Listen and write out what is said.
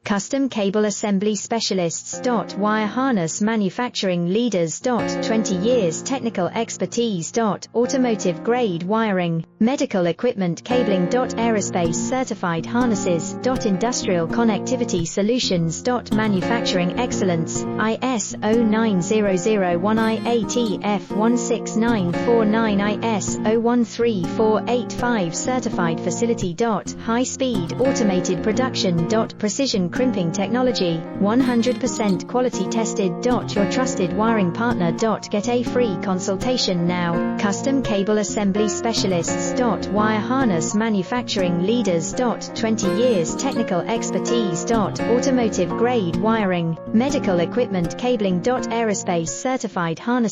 Custom Cable Assembly Specialists. Wire Harness Manufacturing Leaders. 20 years technical expertise. Automotive grade wiring, medical equipment cabling. Aerospace certified harnesses. Industrial connectivity solutions. Manufacturing excellence, ISO 9001 IATF 16949 ISO 13485 certified facility. High speed automated production. Precision crimping technology, 100% quality tested. Your trusted wiring partner. Get a free consultation now. Custom Cable Assembly Specialists. Wire Harness Manufacturing Leaders. 20 years technical expertise. Automotive grade wiring, medical equipment cabling. Aerospace certified harnesses.